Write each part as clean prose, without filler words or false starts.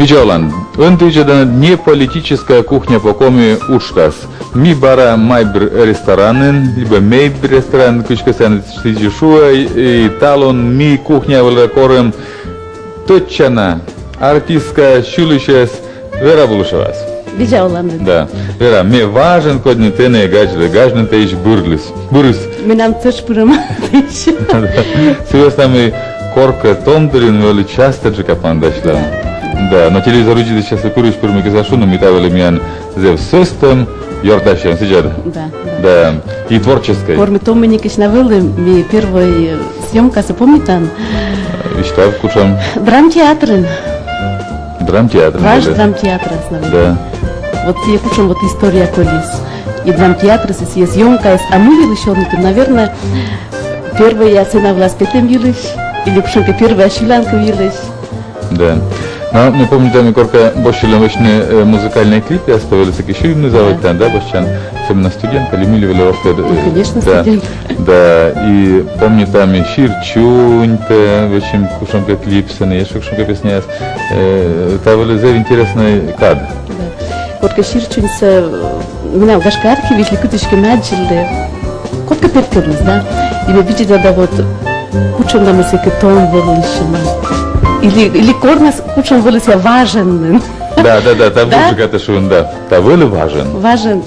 Печалан, антыжадан не политическая кухня по коми уштас. Ми бара майбр ресторанен, либо мейбр ресторан, кучка сан штижишуа и талон ми кухня вала корем точно артистка шулишес Вера Булушевас. Печалан. Да. Вера, мне важен кодни тене гажны тейш бурлис. Бурис. Минам тоже прямо. Сейчас там и корка томдерин вели часто джекапан дашла. Да, на телевизоре сейчас и куришь первыми казашуном, и тавали меня зев систем, Йордашем, сидят. Да. Да, и творческой. Корми Томиникич навели, ми первая съемка, запомните? И что, кучам? Драмтеатрын. Драмтеатр. Ваш драмтеатр основной. Да. Вот я кучам вот история колис. И драмтеатр, если съемка, а мы еще, наверное, первая цена властителем вились, или кучам первая шиланка вились. Да. Но мы помним, там корка бошили мощные музыкальные клипы, оставались такие шумные заводы, да, бошчан, особенно студентка, Люмили Велиовка. Конечно, студент. Да, и помню там и Ширчуньте, в общем, кушамка клипсаны, еще кушамка песня, это были very интересный кадр. Да. Корка Ширчуньте, меня в Гашкарке вышли куточки начали, корка перкерлись, да, и мы видели, да, вот, кучам нам если кетон вылышено. Или корнас кучам были себя важен. Да, там музыка это шун, да. Та были важен. Важен.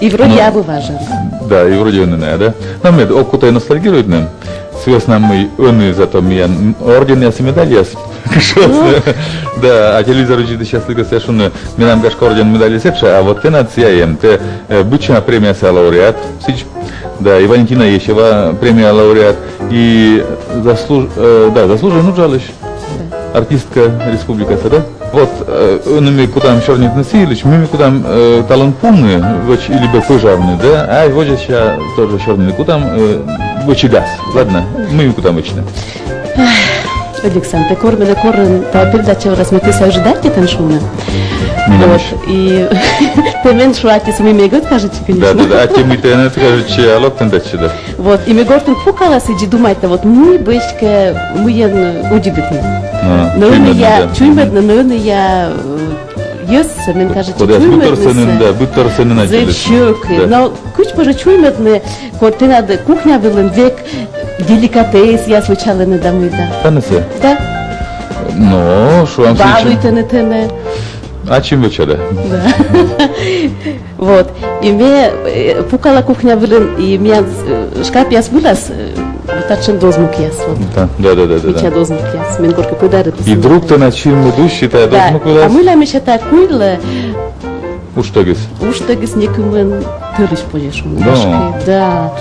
И вроде я бы важен. Да, и вроде он не, да. Но мне окута ностальгирует нам. Связь нам мы он зато меня орден я медаль да, а телевизор учит сейчас только совершенно мне нам гашка орден медали сетша, а вот ты нацияем, ты бычна премия са лауреат, да, и Валентина Ещева премия лауреат, и заслуженно жалыш. Артистка республика, да? Вот, мы куда черный носились, мы куда талант полный, либо пожарный, да? А вот сейчас тоже черный, куда газ. Ладно, мы куда вычно. Александр, корми корн, та передача разметися ожидать это шумно. Вот, и ты мен шуати с моими год кажете, конечно. Да, а те мы ты не скажете, а локтен дальше, да. Вот, и мы гортен фукала сиди думать, вот мы бычка, мы удивительны. Но я чуймедна, но я есть, мен кажете, чуймедна. Бутторсен начали. Зачок, но куч боже чуймедна, кортина кухня вилен век. Деликатес, я случайно не дам да. Танце? Да. Ну, что вам случилось? Балуйте не тене. А чем вы вчера? Да. Вот. И мне пукала кухня вылен, и меня шкаф я вылез, тачен дозмук я Да. Я дозмук я. Мен горка подарит. И друг ты на чем идущий, ты дозмук вылез? А мы лами ще так куйле. Уштагис некумен тырыш поешь. Да.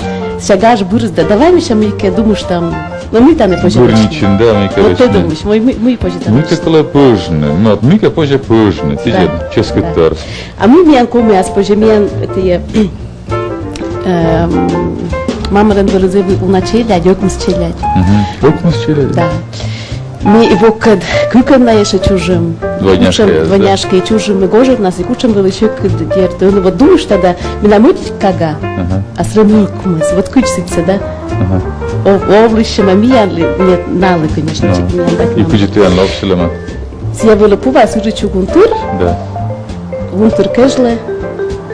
Шагаш бырыз да. Давай мы сейчас мы думаю, что там, но мы там не позже. Бурничин, да, мы вот ты думаешь, мы позже там. Мы как-то позже, но мы как позже позже, сидят, честно торс. А мы меня коми, а позже меня это я мама рендерзы уначили, ёкмс челять. Ёкмс челять. Да. Мы его кукан на еще чужим. Двойняшка и чужим и гожер нас и кучам был еще кдер. Ты вот думаешь тогда, меня мыть кага, а сравнил кумыс. Вот кучится, да? Овлыще мамияли нет налы, конечно. И кучи ты анлопсилема. Я была пува сужичу гунтур. Да. Гунтур кэжле.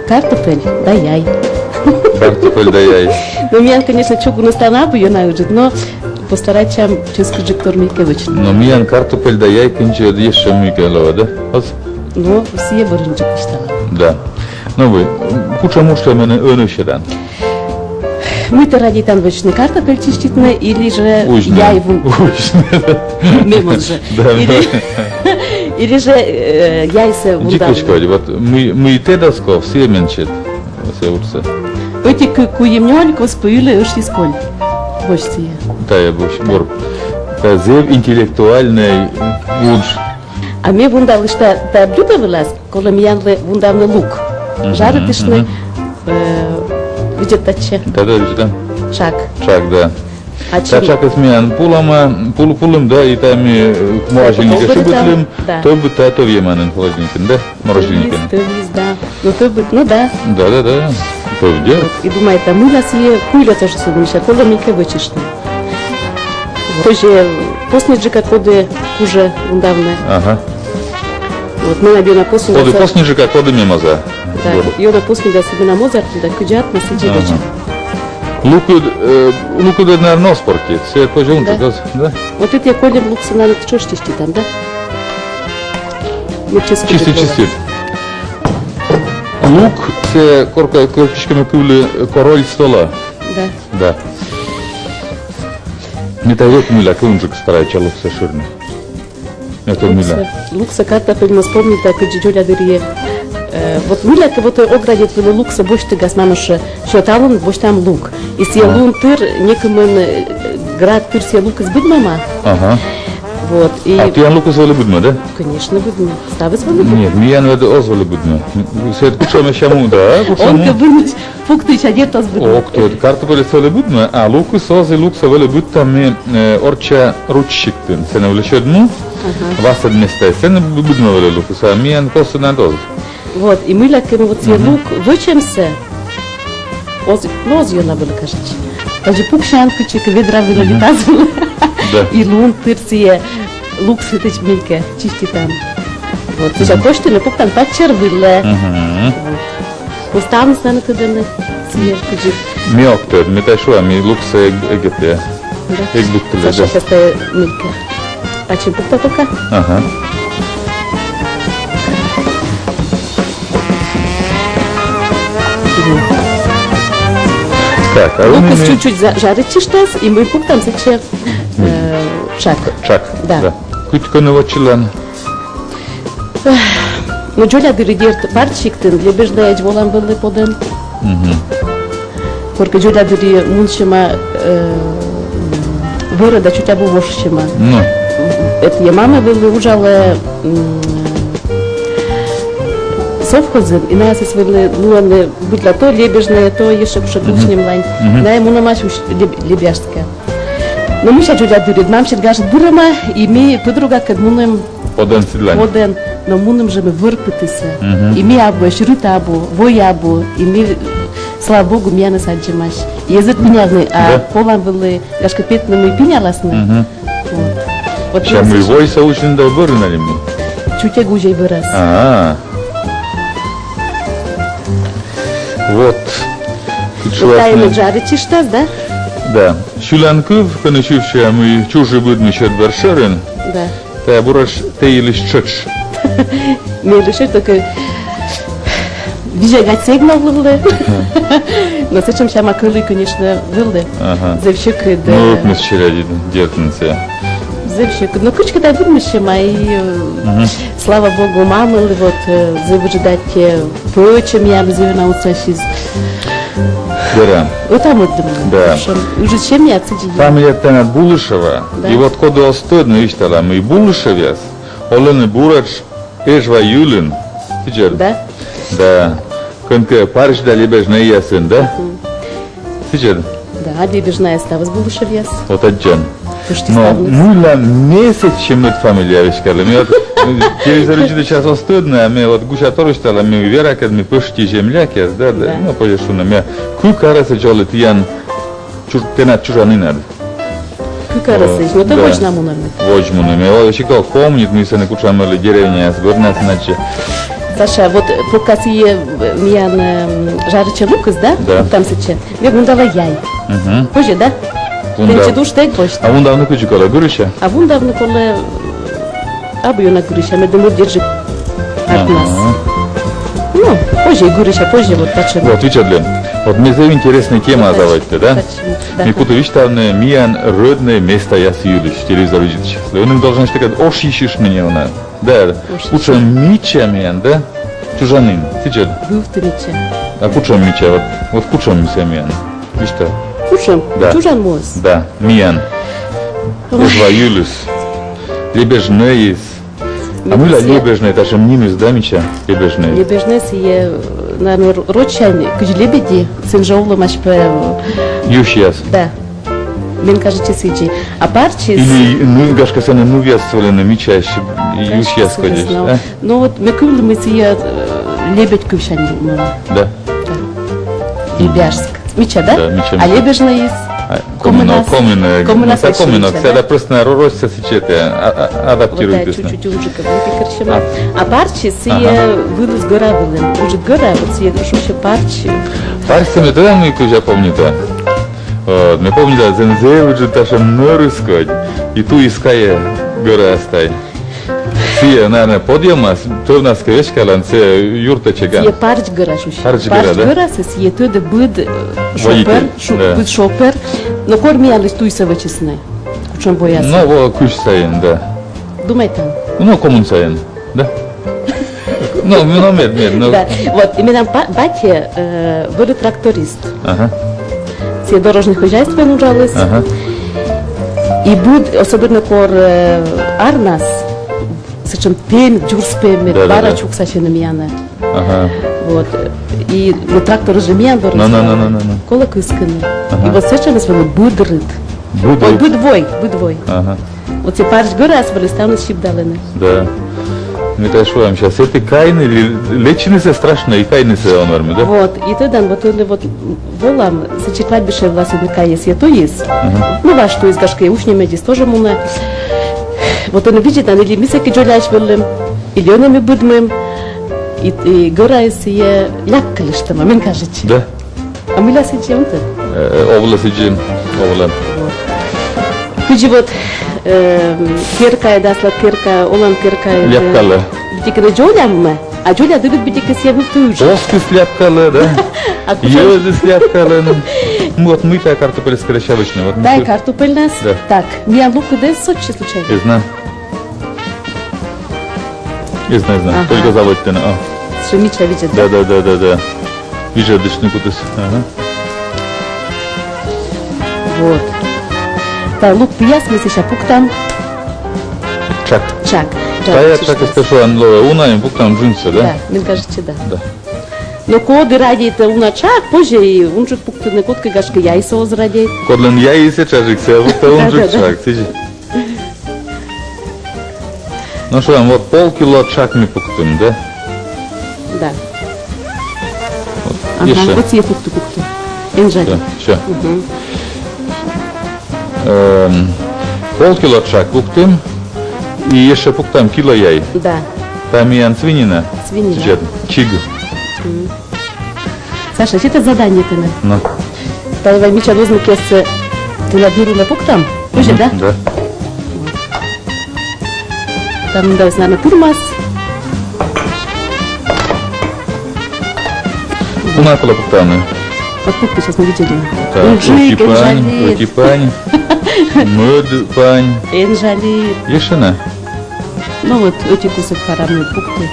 Картофель, да яй. Картофель, да яй. Ну меня, конечно, чугу настана бы ее научить, но постараться чувствовать жектор Микевич. Но меня картофель да яй кинчи еще Микелова, да? Ну, все боринчик стало. Да. Ну вы, куча мушка мене önüşeden. Мы-то ради там вечный картофель чиститно, или же я его... Мемос же. Или же яйца вундавны. Дикочка, вот мы и те досков, все меньше. Все урцы. Эти куемнёлько споили уж из коль. Бочти. Да, я бор. Это зев интеллектуальный луч. А мне вундавли, что та блюдо вылаз, коли мьянлы вундавный лук. Жаритишный, видит таче. Да, видит. Шаг. Шаг, да. Тачак изменян пулым, да, и там мороженника шибытлым, то бы то веманен холодильником, да, мороженником. Да, ну да. Да. То делать. И думает, а мы нас и куля тоже судимся, коли мика вычишны. Позже, после джека коды уже давно. Ага. Вот мы набьем после. Коды после как коды мимоза. Да, ее после да себе на Мозарт, да кудят на сидячи. Луку да на носпорте, все пожалуйста, да? Вот это я колем лук на что чисти там, да? Чисти. Лук це корочками кули король стола. Да. Да. Не так миля, кунжик старается лук се ширный. Это миля. Лук се карта пойма вспомнить, так джуля дырие. Вот миля вот оградит было лук се больше ты гас мамаша, что там больше там лук. И се лун тыр некомен град тыр се лук избыт мама. Ага. Вот, и... А ты лук звали будно, да? Конечно, будно. Ставы звали будно? Нет, меня надо озвали будно. Все это куча мешаму, да? Он как бы фуктыч, а где-то сбудно. О, кто это? Карта были звали будно, а луку сози лук звали будто мы орча ручщиктын. Се не влече дну, вас одместай. Се не будно вали луку, а меня просто надо. Вот, и мы лакем вот се лук вычемся. Ну, озью на было, кажется. Даже пукшанкочек, ведра было летазбыло. И лун тырсие лук сытыч мельке, чисти там. Вот, сейчас кошты на пук там пачер выле. Уставно станет это на сверху жить. Мелко, мы тайшуа, мы лук се эгепе. Эк буктыле, да. Саша сейчас мельке. А чем пук-то пока? Ага. Так, а лук чуть-чуть жарить чиштас, и мы пук там зачем чак. Чак, да. Кутько навочилан. Ну, Джоля дыридерт парчиктын, лебеждаять волан были поден. Porque Джоля дыри муншима вырада чуть абу вошшима. Ну. Это я мама были ужала совхозы, и нас были луаны бытла то лебежные, то еще шагушним лань. Да, ему на мать лебяжская. Но мы сейчас Джоля дырит, мам сейчас гажет дырама, и мы подруга к мунем Поден сидлань. Поден, но мунем же мы вырпытыся. И мы абу, ширута абу, вой абу, и мы, слава Богу, меня не саджимаш. И язык пенялный, а полан были, гашка петны мы пеняласны. Вот. Сейчас мы войса очень добры на лимни. Чуть я гужей вырос. Вот. Вот тайны жарить штаз, да? Да. Шулянков, конечившие мы чужие будем еще отбаршерен. Да. Та бураш те или чёч. Не решил только бежать сигнал было. Но зачем сейчас макулы, конечно, было. Завщик да. Ну, мы вчера детницы. Завщик. Но кучка да будем еще мои. Слава Богу, мамы вот завждать почем я бы научилась. Да. Вот там вот думаю. Да. Уже чем я отсидела. Фамилия Тенат Булышева. И вот когда остойно ищтала, мы Булышевец, Олены Бурач, Эжва Юлин. Сидят. Да? Да. Конка Париж да лебежная ясен, да? Сидят. Да, лебежная става с Булышевец. Вот отжен. Но муля месяц, чем это фамилия вещкали. Мы вот телевизор учит сейчас остойно, а мы вот гуша торочтала, мы вера, когда мы почти земляки, да, да. Ну, поясну, мы кукара сначала тиян Тенат чужанинад. Кукарасы, но это вожна мунами. Вожна мунами. Вот еще как помнит, мы се не кучамали деревня, сборная значит. Саша, вот пока ты меня жарче лукас, да? Да. Там сейчас. Я гундала яй. Позже, да? Пенче душ так больше. А вон давно кучу кола гуриша? А вон давно кола абу на гуриша, мы думаем держи от нас. Ну, позже гуриша, позже вот так. Вот, видите, вот мне за интересная тема давайте, да? Мне куда видишь там миян родное место я съюдиш, телевизор видит сейчас. Он должен сказать, ош ищешь меня она. Да, куча мича миян, да? Чужанин, сейчас. Был ты мича. А куча мича, вот куча мича миян. Видишь что? Куча? Да. Чужан мос. Да, миян. Эжва Юлис. Лебежная есть. А мы лебежная, даже минус, да, мича? Лебежная. Лебежная сие, наверное, рочань, куч лебеди, сын жаулы машпе. Юшьяс. Да. Мен кажется сиджи. А парчис... Или, ну, гашка сана, ну, вяствовали на мича, юшьяс ходишь, да? Ну, вот, мы купили мы сие лебедь кувшань. Да. Лебяжск. Мича, да? Да, мича. А лебежная есть? Коминок. Это просто ростся сечете, адаптируйтесь. Вот чуть-чуть уже как а парчи сие вылез гора вылен. Уже гора вот сие шуще парчи. Парчи мы тогда мы уже помните. Не помню, да, зензе уже даже норыскать. И ту иская гора стай. Сие, наверное, подъема, то у нас кавешкалан, се юрта чеган. Сие парч гора шуще. Парч гора, да? Гора сие то да будет шопер, но корми алис туй се вычесне. Кучом бояса. Ну, во куш саен, да. Думай там. Ну, коммун саен, да? Ну, мед. Да, вот, именно батя был тракторист. Ага. Все дорожное хозяйство нужалось. Ага. И будет, особенно кор Арнас, сочем пен, джурспем, барачук саченым яна. Ага. Вот. И трактор уже мян дорожный. No. Кола кысканы. И вот сочем звали будрыт. Ой, будвой. Ага. Вот те парч гора асвали ставны щипдалыны. Да. Мы так шуем сейчас. Это кайны, леченицы страшно, и кайницы он норме, да? Вот. И тогда вот волам сочетать бешей власовника есть, я то есть. Ну, ваш то есть гашка, ушни медис тоже муна. Вот он видит, они ли мисаки джоляш вылым, или онами будмым, и гора есть я ляпкали, что мамин кажется. Да. А мы лясы чем-то? Овла сидим, овла. Куди вот кирка, дасла кирка, олан кирка. Ляпкали. Дикая джолямма, а джоля дыбит бедика себе в ту же. Оски сляпкали, да? Ежи сляпкали. Вот мы так картофель скорочавочный. Вот дай картофель нас. Да. Так, мне лук да Сочи случайно. Я знаю. Ага. Только заводите на. Шумича видит. Да. Вижу дышный кутыс. Ага. Вот. Да, лук пияс, мы сейчас пуктам. Чак. Да, я так и скажу, унаем пуктам джинсы, да? Да, мне кажется, да. Да. Но коды ради уна чак, позже и унжик пуктаны котка гашка яйца озради. Кодлен яйца чажикся, вот унжик чак, сиди. Ну что, вот полкило чак мы пуктым, да? Да. Вот. Еще. Вот я пукту. Инжади. Да, все. Полкило чак пуктым. И еще пуктам кило яй. Да. Там и свинина. Свинина. Чиг. Саша, это задание ты на. Ну. Давай меча возьми кесце. Ты наберу на пуктам. Уже, да? Да. Там давай, наверное, турмас. Унакула пуктаны. Вот пукты сейчас мы видели. Рукипань. Мыдпань. Энжали. Ешина. Ну вот эти кусок харамные пукты.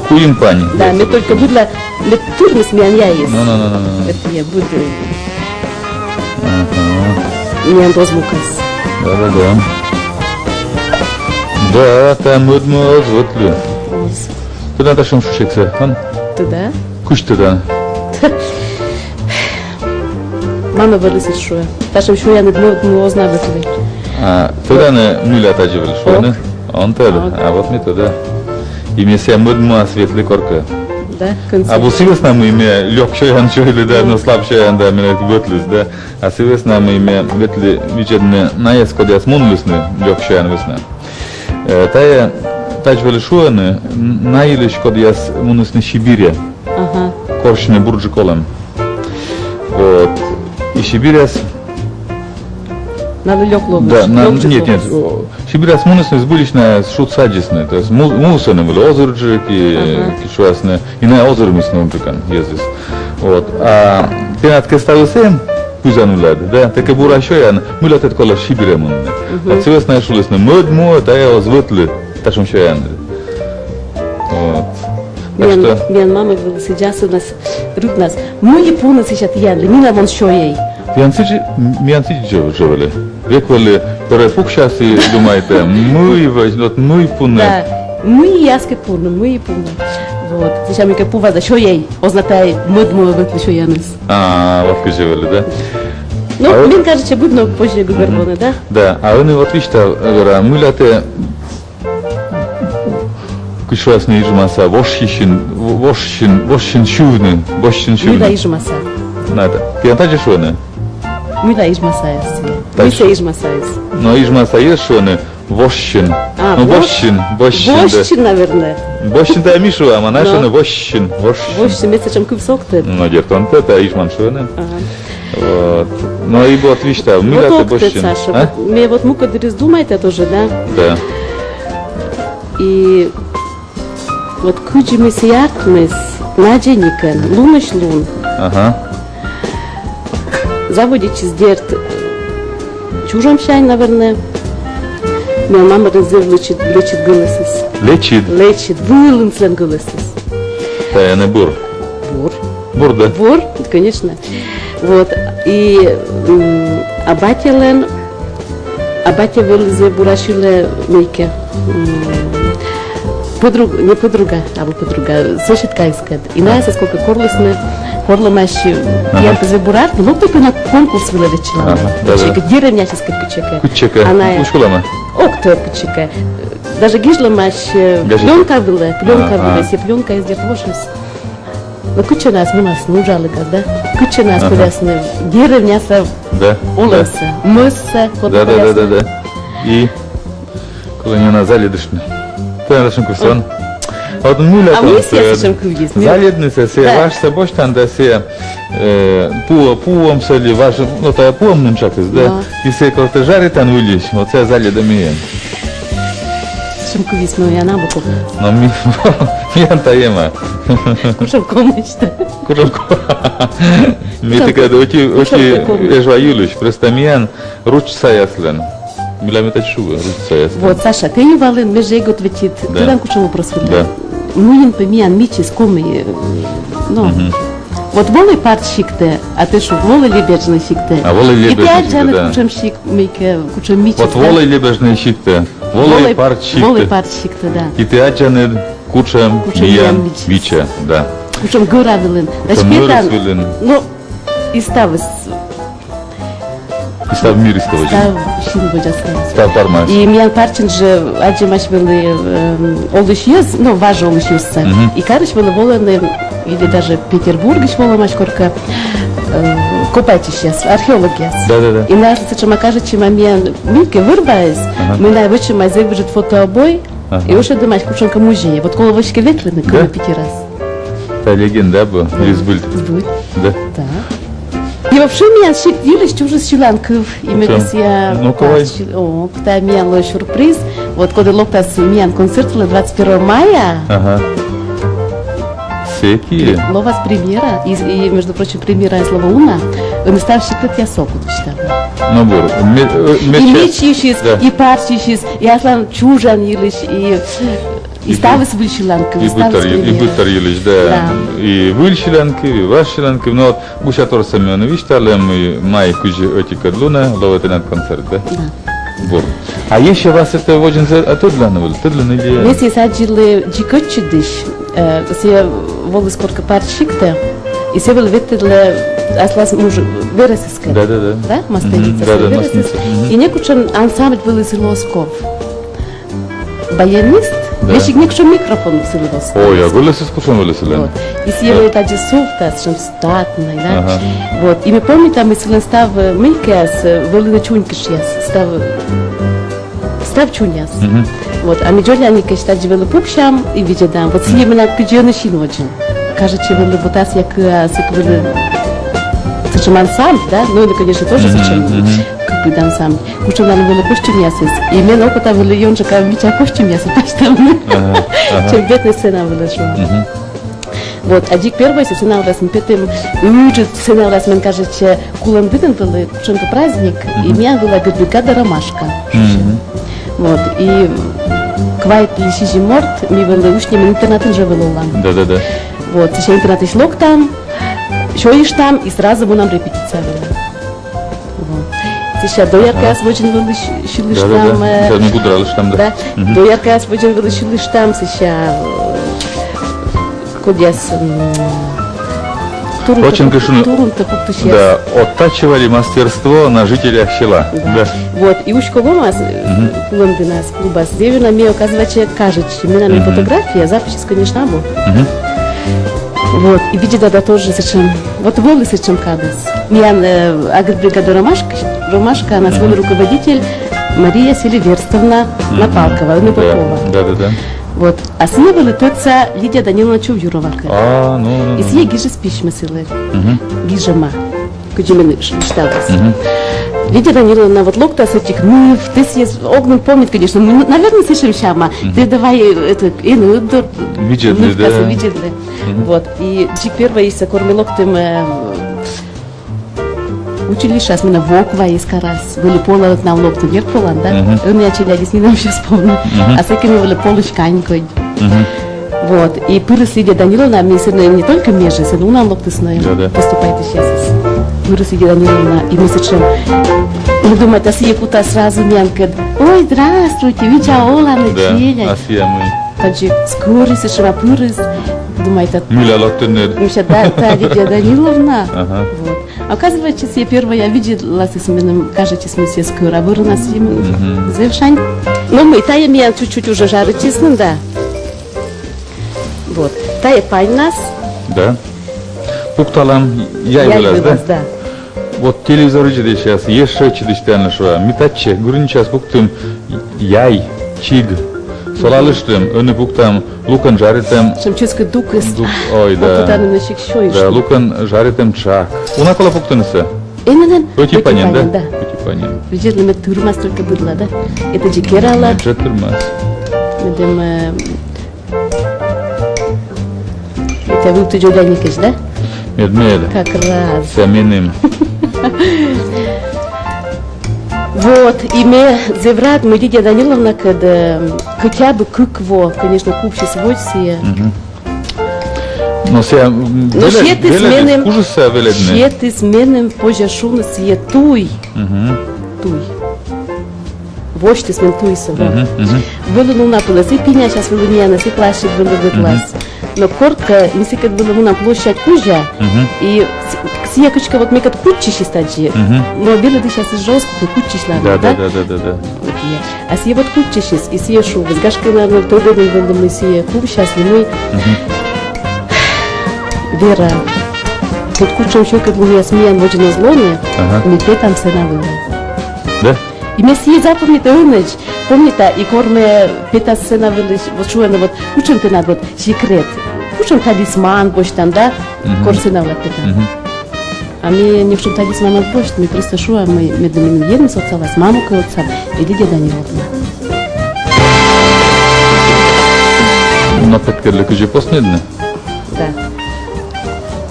Куимпань. Да, мы только будла, мы турмас мяня есть. Ну. Это я буду. Мян дозмукас. Да. Да, там мыдмоз, вот ли. Ты надо шум шушекся, он? Туда? Куш туда. Мама вылезет шуя. Ташем шуя не знаю выходить. Туда не муля тадживали шуя, он туда, а вот мы туда. И мне себя мыдма светлый корка. Да, а вот сивес нам имя легче анчули, да, но слабше анда меня вытлюс, да. А сивес нам имя ветли видно наезд, когда смунлюсны легче анвесна. Тая тадживали шуя не наилиш, когда я смунлюсны Сибири. Ага. Коршины бурджиколем. Вот. И Сибиряс. Надо лёг ловить. Да, нет. Сибиряс мунусны сбыличная шут садисны. То есть мусаны были озерджик и шуасны. И на озер мисны умпикан ездис. Вот. А ты надо ставил сем пузануляд, да? Так и бура шоян. Мы летят кола Сибиря мунны. А цвес на шулесны мыдмо, тая озвытли. Ташем шоян. Вот. Мен мама сидят у нас, рут нас. Мы японцы сейчас янли, мина вон шоей. Мианцичи живали. Веквали, перепук сейчас и думаете, мы возьмет, мы пуны. Да, мы яски пуны, мы пуны. Вот, сейчас мы как пува за шоей, ознатай, мыдмо выкли шоянус. Вот живали, да? Ну, мне кажется, будно позже губербоны, да? Да, а они вот видите, мы латы кушвасны ижмаса, вошщин шувны, вошщин шувны. Мы да ижмаса. Надо. Пьянтачи шувны? Müla ижмасайыз. Так Мися что- ижмасайыз. Но ижмаса есть, что он вощин. А, Ну, вощ- вощин, да. Вощин, наверное. Вощин да Мишу, а наш Но. он вощин. Вощин, место чем кывсокты. Ну, дед, он это ижман шуны. Вот. Ну, и вот вещь-то, Миля Вот это окты, вощин. Саша. А? Вот мне вот мука дырис думаете тоже, да? Да. И вот куджимис якмис, надженикен, луныш лун. Ага. Заводите сдерт чужом щань, наверное. Моя мама лечит голосис. Лечит. Лечит, вылынслен голосис. Да, я не бур. Бур. Бур, да. Бур, конечно. Вот. И абатилен, абатя вылезе бурашиле мейке. Подруга, не подруга, а подруга, соседка искать. И знаете, сколько корлысны, корлымащи, я позабурат, ну только на конкурс вылечила. Ага, да-да. Деревня сейчас как печека. Кучека. Она Ушкулама. окто печека. Даже гижламащ, Газета. пленка была, Ага. если пленка из деревошес. Ну куча нас, мы нас нужали, да? Куча нас, курясны, деревня са, Да. улыбся, мысся, Да, да, да, да, да. И коли не на залідишне. То я нашим курсон. От Миля А мы все чем круги. залідниця, се Да. ваш се боштан, да се пуом селі вашим, ну та пуом ним чакис, да? Да. І се коли ти жарить, там виліш, оце залідом є. Чем круги мы я набоку. Ну, мі антаєма. Кушал комночта. Курочку. Ми така, оті ежва юліш, просто міян руч саяслен. Міля ми та чує, руч саяслен. Вот, Саша, ты не вален, меже готвитит. Да. Ты там кучу вопрос Да. выдал. Муин помиян, мичи, скоми, ну. Вот волы парт щикте, а ты что, волы лебежные щикте. А волы лебежные И ты щикте, отжали да. кучем щик, мейке, кучем мичи. От волей лебежний щикте, волей парт Волы щикте. парт щикте, да. І ти аджани кучем Кучем міян міян віче, да. Кучем гора вилен. Да Кучем шпетан, мирис вилен. ну, и ставис, І став мір істоводі. став щин боджаска. Став пармаш. И меня парчин же аджимаш были олышьез, ну важно олышьезца. И карыш были воланы или даже Петербург еще воломаш корка копайте сейчас археологи. Да, да, да. И нас сечем окажет, чем амиан мильки вырбаясь, мы наивычем мазек выжит фотообой. И уже думаешь, кученка музея. Вот коло вышки ветлены, кроме 5 раз. Та легенда була, Лізбильд. Сбыль. Да. Да. И вообще меня щик юлись чужи сюланков. И мы я... Ну, кавай. О, когда меня лой сюрприз. Вот когда локтас меня концерт 21 мая. Ага. Секи. Ловас премьера. И, между прочим, премьера из Лавауна. Мы став щиклет я соку читал. Ну, бур. И меч ищис, Да. и парч ищис, и аслан чужан илиш, и ставис выльшиланков, І бутар їлиш, да. Да. І вильшілянки, і вашілянки. Ну, от Бушатор Семенович, але ми має кужі оті кадлуна, ловити на концерт, да? Да. Бур. А є ще вас це воджен, а то для новин, то для неї. Мы си саджили джикотчидиш, си волос корка парчикте, и се вел ветедле аслас муж вересиска. Да, да, да. Да, мастеница. Да, да, вересис. мастеница. И некучен ансамбль был из Лосков. Баянист, Да. вещик некучен микрофон из Лосков. Ой, а вилися скучно вилися. Вот. И съели это десуфта, чем статный, да. Ага. Вот. И мы помним, там, если став мылькас, вели чунькишьяс, став чуньяс. Вот. А мы джоли они, конечно, живели пупшам и видядам. Вот съели мы на куджёны шиноджин. Кажется, вели бутас, як вели зачем ансамбль, да? Ну, это, конечно, тоже зачем как бы ансамбль. Кучу нам вели пущумясис. И мне опыта вели ёнжика, витя пущумясис, поставили. Чем бедная сцена вылежала. Вот, а дик первый сцена раз мы пятым, лучше сцена раз мы кажется, кулан битен был чем-то праздник, и меня была бригада ромашка. Вот, и квайт лиши зиморт, мы были ушним интернатом же было. Да, да, да. Вот, сейчас интернат шлок там, шоишь там, и сразу мы нам репетиция была. Вот. Сейчас до яркая очень был шилыш Да, да, там. да. Сейчас не буду ралыш там, да. Да, до яркая очень был шилыш там, сейчас кудяс Очень, конечно, турун-то купту Да, оттачивали мастерство на жителях села. Да. Вот, и уж кого нас, Лондона, с клуба, с Девина, мне оказывается, кажется, мне на фотография, запись, конечно, был. Вот, и видит тогда тоже зачем. Вот волны зачем кадыс. Миян агрбригада Ромашка, она свой руководитель Мария Селиверстовна Напалкова, Попова. Да. Вот. А сына была тетя Лидия Даниловна Чувюрова. Ну. И сие гиже спичмы силы. Гижема. Куджимины шталась. Лидия Даниловна, вот локта с этих, ну, ты съесть, Огнен помнит, конечно, мы, наверное, слышим шама. Ты давай, это, видели, да. Видели. Вот. И первое, если кормил локтем, учили сейчас меня воква из карас. Были пола на локту вверх полан, да? Он я челядись, не нам сейчас вспомнил. А с этими были полушканькой. Вот. И пырыс Лидия Даниловна, мне не только межи, но нам локты знаем. Поступайте сейчас. Пырыс Лидия Даниловна, и мы зачем? Мы думаем, а сие кута сразу мянка. Ой, здравствуйте, вы чаола начали. Да, а сие мы. Таджи, скоро сешева пырыс. Думаете, Миля локтынер. Да, Лидия Даниловна. Вот. Оказывается, я первая видела с именем, кажется, мы все скоро были на своем завершении. Но мы тая меня чуть-чуть уже жарит честно, да. Вот. Тая пань нас. Да. Пукталам яй вылаз, да? Вот телевизор içinde сейчас еще чидиштен шо. Митаче, гурин сейчас пуктым яй, чиг. Солалыштым, öne пуктам, лукан жаритым. Шемческий дук из. Ой, да. Да, лукан жаритым чак. Уна кола пуктынысы? Именно. Путипанин, да? Путипанин. Видели, мы турмас только было, да? Это джекерала. Джет турмас. Медем. Это вы тут джоданикиш, да? Медмеда. Как раз. Саминым. Вот, и мы заврат, мы Лидия Даниловна, когда хотя бы кукво, конечно, купчи свойствия. Но се веледис, ужаса веледне. Шеты сменим пожашуна сие туй. Туй. Вождь смен туй сова. Было ну напилась, и пиня сейчас было не она, и плащик было выглаз. Но кортка, не секрет было на площадь кужа, и сиякочка вот мекат кучищи стаджи. Но белый сейчас из жесткого кучищ надо, да? Да. А сие вот кучищи, и сие шубы, с гашкой, наверное, то день был мы сие куб, сейчас мы Вера, тут куча еще как бы я смеян в очень злоне, мы там все навыли. Да? И мы сие запомните ночь, помните, и корме пета сцена вылез, вот что она вот, учим ты надо вот секрет, учим талисман, больше там, да, корсена вот пета. А мы не учим талисман от больше, мы просто шо, а мы медленным едем социалась, маму кого-то и Лидия Даниловна. На подкерлик уже постнедно? Да.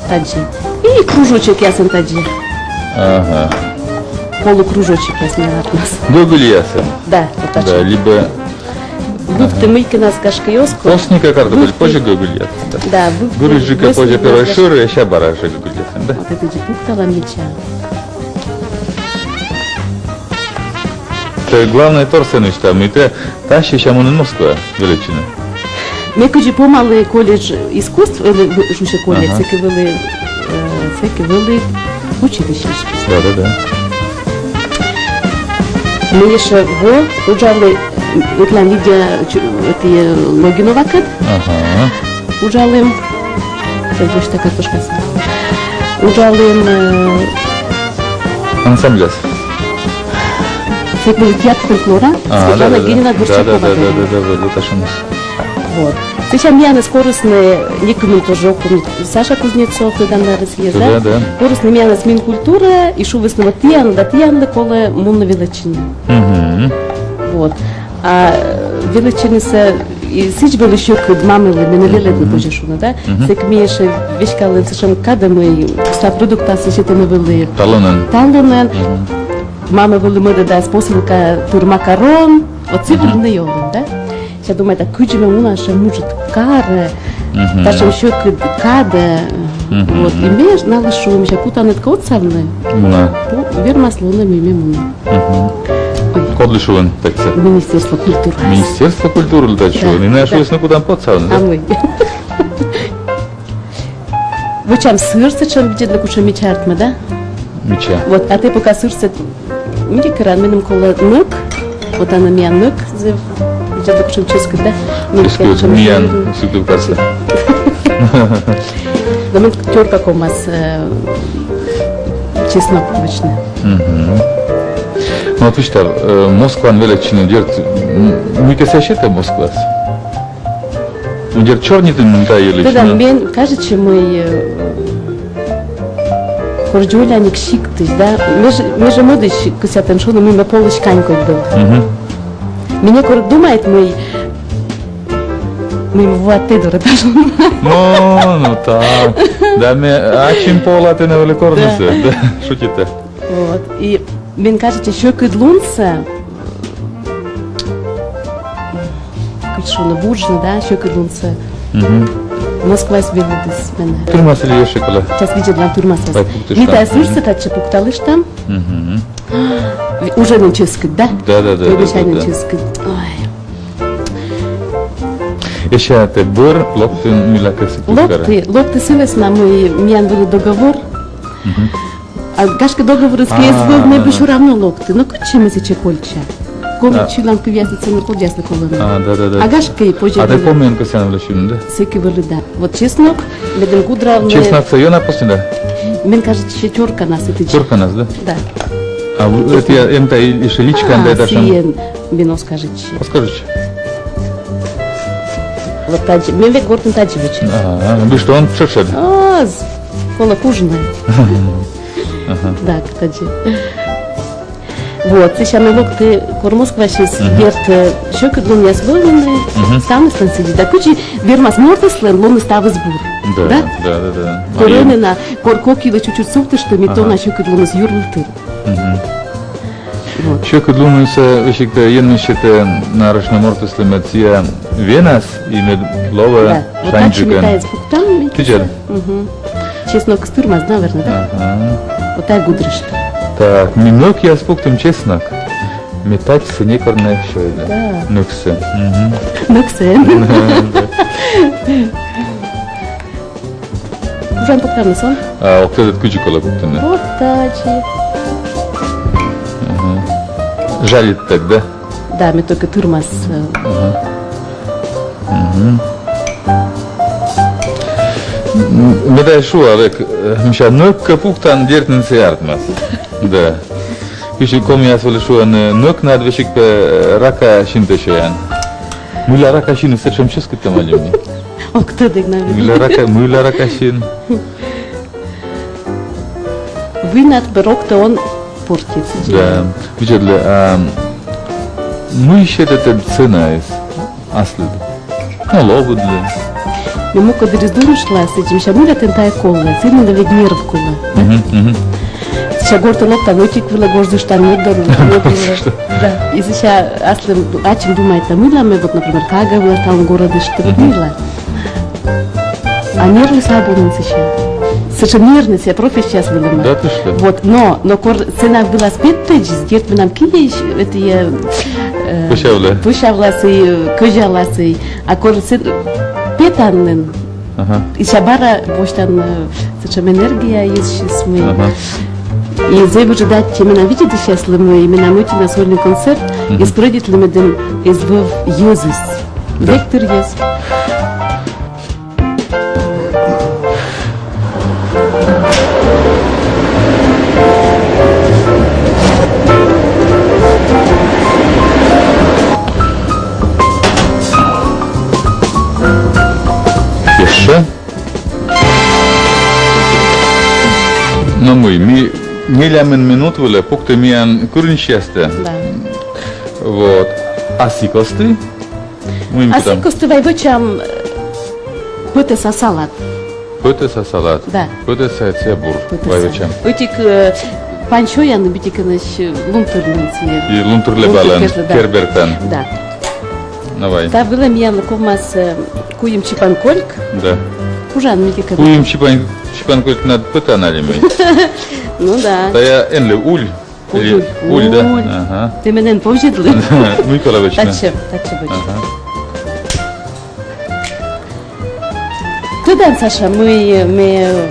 Таджи. И кружочек ясен таджи. Ага. Полукружочек ясен от нас. Гоголь ясен? Да, вот так. Да, либо... Губты мыки нас кашкайоску. Постника картофель, позже гоголь ясен, да? Да. Гурыжика позже первой шуры, а ща барашек гоголь ясен, да? Вот это дипуктала меча. Это главное торсеныч там, и это та ща муны Москва величина. Мы куджи помали колледж искусств, жуще колледж, всеки вели училище искусств. Да. Мы еще ужали, вот Лидия Логинова кад, ужалим, это больше такая картошка, ужалим ансамбляс. Всеки были театр фольклора, Светлана Гирина Горчакова. Да, это что у нас. Вот. Сейчас меня скоростные, некому тоже Саша Кузнецов, когда на разъезда. Да. Скоростные меня с Минкультура, и шувесного тиян, коле мунна величина. Вот. А величина и сич был еще к маме менелелетно пожешуна, да? Сек миеше вешкален сешем када мы ста продукта сешете навели. Талонен. Мама были мы да способка тур макарон, от цифр не йолен, да? Я думаю, так куча у нас еще может каре, даже еще када, вот. И мы налышу, мы куда не ткот самны. Верно слона мимо. Код лишуен, так сказать. Министерство культуры. Министерство культуры лишуен. И наш весну куда подсавны, да? А мы. Вы чем сырце, чем видели куча мечартма, да? Меча. Вот, а ты пока сырце, мне кран, минем кола ног, вот она меня ног, я так что честно, да? Миян, сюда в кассе. Но мы терка комас чеснок обычно. Ну, вот что, Москва величина дерт, мы косящие Москва. Дерт черный ты не таили. Да, мен кажется, мы коржуля не кшикты, да. Между модыш косятен шо, но мы на полочканьку был. Меня корк думает мы вот ты дура даже. Ну так. Да, мы чем пола ты на великорнице, да, шутите. Вот и мне кажется, еще кыдлунца, что на буржне, да, еще кыдлунца. Москва сбегает меня. Турмас или шоколад? Сейчас видят на турмаса. Витая слышится, как чепукталыш там? Уже не ческать, да? Да. Обещание ческать. Еще это бор, локтин милакаси. Локты сылась на мой, меня был договор. А гашка договор с КСВ не бы все равно локты. Ну как чем эти чекольча? Комнат чилам повязаться на кол ясно колоны. Да. А гашка и позже. А ты помнишь, как я влечу, да? Всякие были, да. Вот чеснок, меден гудра. Чеснок сайона после, да? Мне кажется, четверка нас это. Четверка нас, да? Да. А это я им-то и шеличка, да, это шам. Вино скажите. Скажите. Вот таджи. Мне ведь гордым тадживич. Вы что, он шершет? Кола кужина. Да, таджи. Вот, сейчас мы локты Москва сейчас верт щеки для меня свободные, самые станции. Да, кучи вермас мортеслен, лон став избур. Да. Коронина, коркоки, чуть-чуть суфты, что ми то на щеки для нас юрлты. Щеки для нас, вещи-то, енмещите на рашномортесле меция венас и медлова шанджика. Ты че? Чеснок стырмас, наверное, да? Вот так гудришь. Так, минок я спуктым чеснок. Метать с некорной еще, да? Нуксы. Нуксы. Уже пока сон? А, вот этот кучу кола пуктым. Вот тачи. Жалит так, да? Да, мы только тырмас. Мы дай шу, Олег, мша, нок капуктан дертен сеартмас. Да. Киши комия свалишу, нок над вещик рака шинтешаян. Муля рака шин, сечем ческать там алюмни. О, кто догнал? Муля рака шин. Винат барок-то он портится. Да. Видишь ли, мы еще это цена из аслед. Ну, лобуд ли. Но мы когда раздурушла с этим, сейчас мы тентая кола, сильно давить нерв кола. Сейчас город лопта, но тик вила город что нет дорогу. Да. И сейчас аслем, а чем думает, а мыла мы вот, например, Кага была там города, что вот мыла. А нервы свободны сейчас. Совершенно нервный, я профи сейчас была. Да, ты что? Вот, но цена была спет тыджи, сделать мы нам киеш, это я... Пушавласы, кожаласы, а кожа петаннен. И шабара, бочтан, совершенно энергия есть сейчас мы. И за его ждать, именно видите сейчас, мы именно мути на сольный концерт, и спродит ли мы дем из юзис. Вектор есть. Но мы не лямен минут выле, пукты миан курнчесте. Да. Вот. А сикосты? А сикосты вайвочам пытеса салат. Пытеса салат. Да. Пытеса цебур вайвочам. Утик панчоян битиканаш лунтурнанси. И лунтурлебалан кербертан. Да. Давай. Та было миан ковмас куем чипанкольк. Да. Ужан митика. Куем чипанкольк над пытаналеми. Ну да. Да я энли уль. Уль, да. Ага. Ты меня повидел? Миколовична. Таче быть. Туда, Саша, мы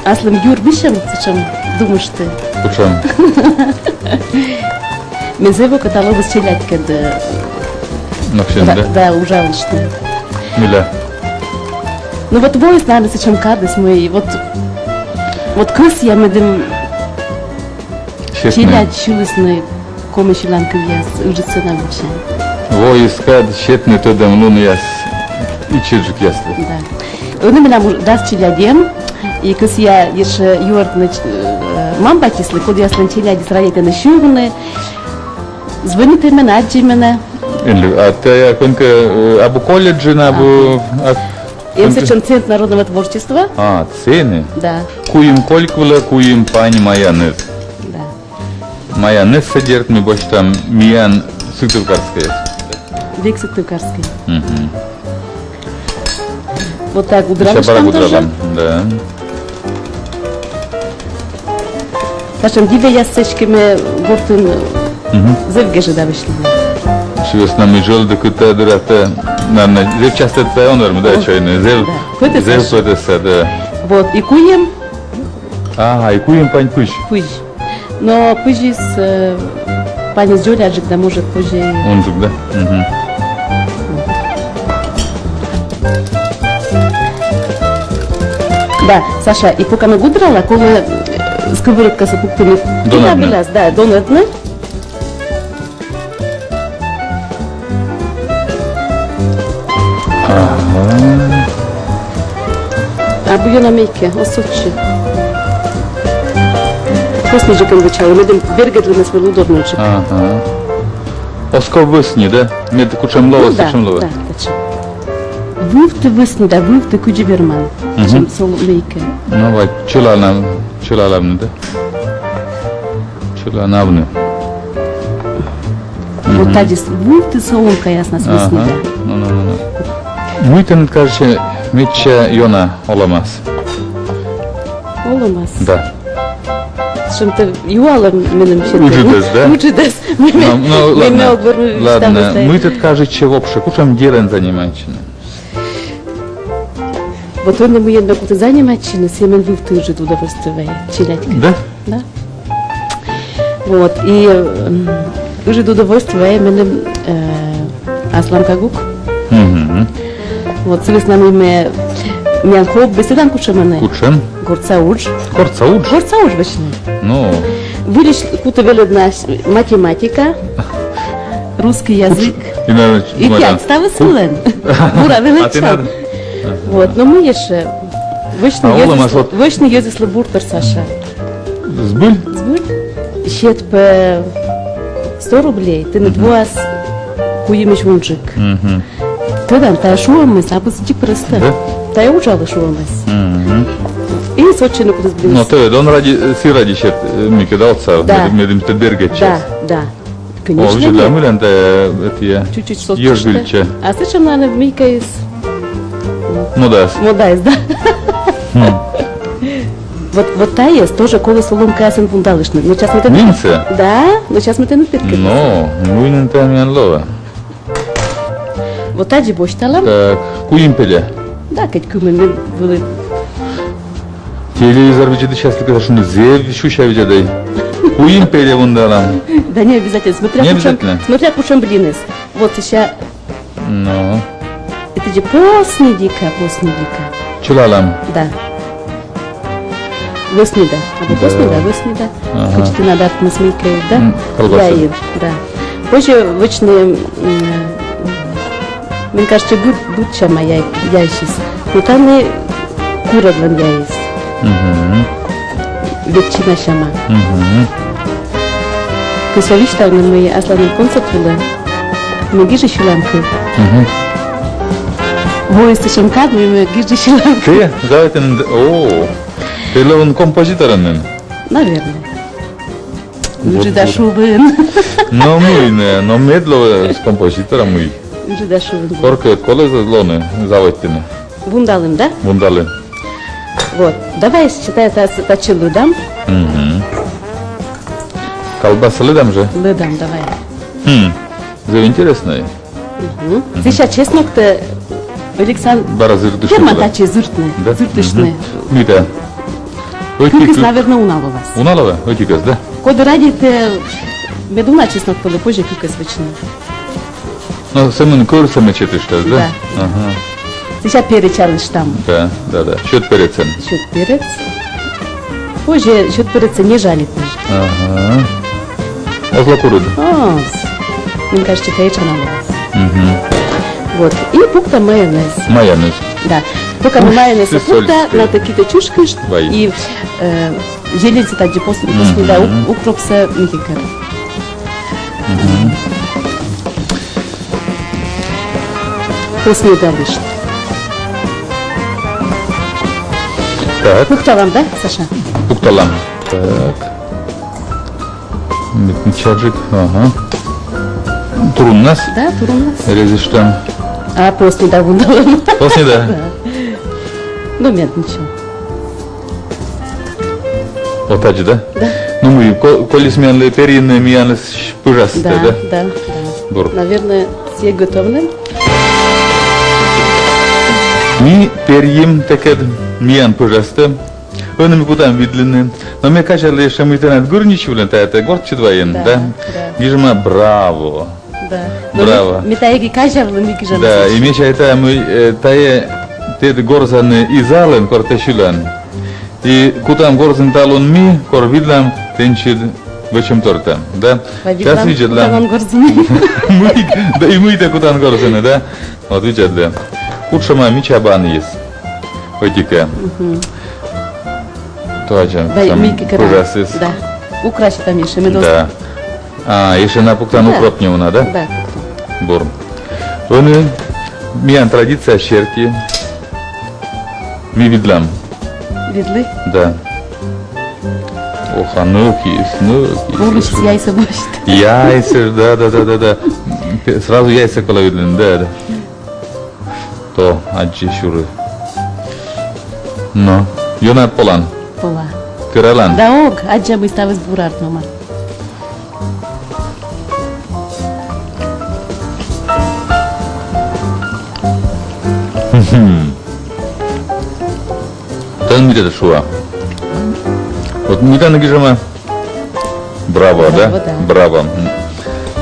аслым юрбишем, зачем думаешь ты? Почему? Мы за его каталогу стрелять, когда... Да, да, ужасно. Миля. Ну вот войс, наверное, зачем кадыс мы, вот крыс я медем челядь чулысны, коми щеланка вяз, ужится нам вообще. Войс кад щетный тодем лун яс и чеджик ясли. Да. Он меня даст челядем, и крыс я еще юрт мам батисли, куда я сан челяди срадите на щугны, звоните меня, аджи меня. А ты конка абу колледжи на абу... Я сочем центр народного творчества. А, цены? Да. Куем колькула, куем пани майонез. Да. Майонез содержит, мы больше там миян сыктывкарская. Век Сыктывкарский. Вот так удрала там тоже. Да. Нашим диве ясечками гуртын зевгежи да вышли. Шивес нам и жел докута дурата. Наверное, зев часто это он норм, да, чайный. Зев пытается, да. Вот, и куем. Ага, и куем пань пыщ. Пыщ. Но пыщ с пани с Джоляджик, да, может, позже. Он тут, да? Да, Саша, и пока мы гудрала, коли сковородка с пуктами. Донадна. Да, донадна. А бою на мейке, осучи. После же конвичали, мы дем бергедли нас был удобничек. Ага. Осков высни, да? Мед кучем лова, сечем лова. Да, точно. Вывты высни, да, вывты куди верман. Чем соло мейке. Ну вот, чулалавны, да? Чуланавны. Вот тадис вывты соломка ясна с высни, да. Ну. Муйтен, кажется, меча Йона Оламас. Оламас? Да. Чем-то юала менем щетка. Уджидес, да? Уджидес. Ну, ладно. Муйтен, кажется, вообще, кучем делен занимается. Вот он ему едно куда занимается, семен вывты уже удовольствие, челядька. Да? Да. Вот, и уже удовольствие менем Аслан Кагук. Вот, с нами мы мянхоб беседан кучемане. Кучем? Горцауж. Горцауж? Горцауж вечно. Ну. Вылиш кута веледна математика, русский язык. И пять ставы силен. Бура величал. Вот, но мы еще вечно ездили буртер, Саша. Сбыль? Сбыль. Щет по 100 рублей. Ты на двуаз куемиш вунжик. Тогда та шуамыс, а быстрик просто. Та я ужала шуамыс. И сочину куда сблизь. Ну, то он ради щет Мики дался, медим Тедберге час. Да. Конечно. О, уже для мылен, это чуть-чуть сочечка. А зачем надо Мика из... Модайс, да. Вот та есть, тоже коли соломка ясен фундалышный. Но сейчас мы это... Минце? Да, но сейчас мы это не питки. Ну, муйнен там ян лова. Вот та дебоч талам. Так, куимпеля. Да, как мы были... Телевизор видит сейчас, только что не зев, щуща видит, дай. Куимпеля вундалам. Да не обязательно, смотря кучем блинес. Вот сейчас... Ну. Это же поснедика. Чулалам. Да. Веснеда. Веснеда. Хотите надо от насмейка, да? Колбасы. Да. Позже вычные... Мне кажется, будча моя яйщис. Но там не кура для меня есть. Ветчина шама. Кысович там на мои асланы концерты. Мы гижи щеламки. Войс ты шамкад, мы гижи щеламки. Ты? Да, это... О, ты ловен композиторен? Наверное. Уже дошу бы. Но мы не, но медло с композитором мы. Уже дошу бы. Корка колы злоны заводтины. Вундалым, да? Вундалы. Вот. Давай считай это точил лыдам. Колбаса лыдам же? Лыдам, давай. Это интересно. Сейчас честно, кто Александр... Бара зыртышны. Ферма тачи зыртны. Зыртышны. Мита. Кюкис, наверное, уналова. Уналова? Отикас, да? Коли ради те медуна честно, коли позже кюкис вечно. Ну, самым курсами четыре, да? Да. Ага. Сейчас перечалыш там. Да. Счет перецен. Счет перец. Позже счет переца не жалит. Ага. Озлокурud. Мне кажется, кайча надо. Вот. И пукта майонез. Майонез. Да. Пока мы майонез Все пукта, сольское. надо какие-то чушкаешь. И зелень тогда после да, укропса микикер. После далыш. Так. Пукта вам, да, Саша? Пукталам. Так. Метничаджик. Ага. Туруннас. Да, туруннас. Резиштан. А после да, вундалам. После да. Ну, нет, ничего. Вот так же, да? Да. Ну мы, коли сменли перины, миянес пужасты, да? Да. Бур. Наверное, все готовы. Ми перьим такед миян пужасты. Önümü kutan vidlini. Но мне кажется, что мы это гурничевли, это горчи двоен, да? Гижма браво. Да. Браво. Метаеги кажавлы микижан. Да, и меча это мы тед горзаны изален кортешилан. И кутам горзан талон ми кор видлам тенчид вечем торта, да? Сейчас видят, да? Да и мы-то кутан горзаны, да? Вот видят, да. Кучама мича бан есть. Хотика. Тоже ужасы. Да. Украсить там еще медоз. Да. А, еще на пуктану укроп не уна, да? Да. Бур. Оны миян традиция щерки. Ми видлам. Видли? Да. Ох, а нуки. Булыш с яйца башит. Яйца, да. Сразу яйца кола видлен, да. То, аджи шуры. Но, юнат полан. Пола. Кыралан. Да ог, аджа мы ставим бурар нома. Тан где-то шуа. Вот не та нагижама. Браво, да? Браво.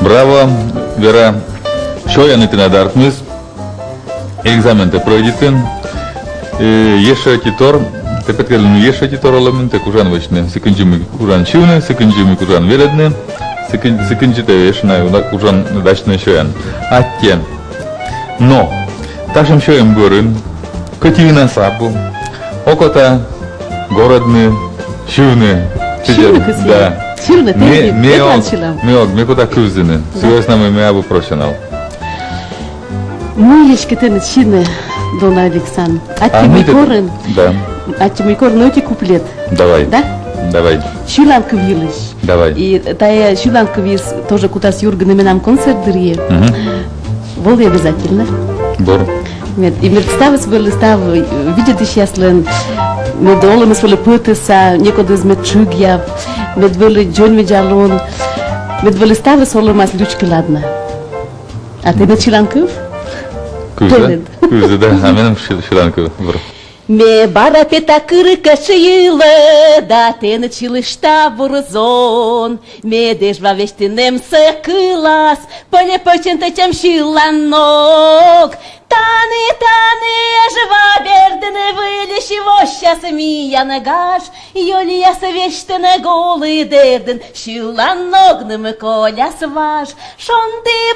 Браво, Вера. Що я не ти надарт мис? Екзаменте пройдітин. Єше тітор. Тепер кажемо, єше тітор елементи кужан вичне. Секунджими кужан чивне, секунджими кужан веледне. Секунджите єшна кужан дачне шоян. Аттє. Но, ташем шоям горин. Котівна сапу. Окота городны, шивны. Да. Шивны, ты me куда кузины. Сегодня с нами я бы профессионал. Мы еще ты шины, Дона Александр. А ты корен? Да. А ты корен, но ты куплет. Давай. Да? Давай. Шиланка вилыш. Давай. И тая Шиланка вис тоже куда с Юрганом нам концерт дрие. Волы обязательно. Бор. И мы ставим свой став, видите сейчас лен, мы долы мы свои путеса, некуда из метчугья, мы были Джон Виджалон, мы были ставим свои мас лючки ладно. А ты на Шиланков? Куза, да, а мы нам Шиланков. Ме бара пета кырка шийлы, да ты начилыш табурзон. Ме дежва вештинем сыкылас, поне почентачам шиланок. Таны, жива бердене вылещи вощас мия нагаш, Йолия свештене голый дерден, шиланогным коля сваж. Шонды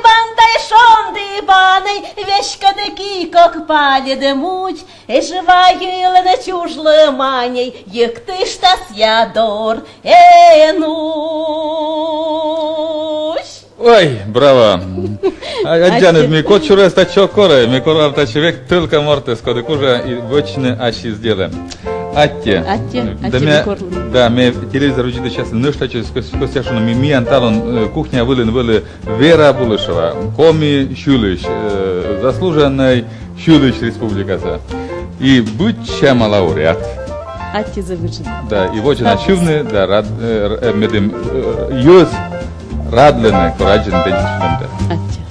баной, вешка де кикок паледе муть, жива елена чужлы маней, ек ты штас ядор, энуш. Ой, браво! Аджанет, ми кочуре стачо коре, ми корав та человек только мортес, коды кужа и вочне ачи сделаем. Атте. Да, ми телевизор учит сейчас нышта через костяшуну, ми анталон кухня вылен Вера Булышева, Коми Шулыш, заслуженный Шулыш республикаса. И будь-чем лауреат. Атте завышен. Да, и вот начивны, да, рад, медем, юз, радлене, кораджен, день. Атте.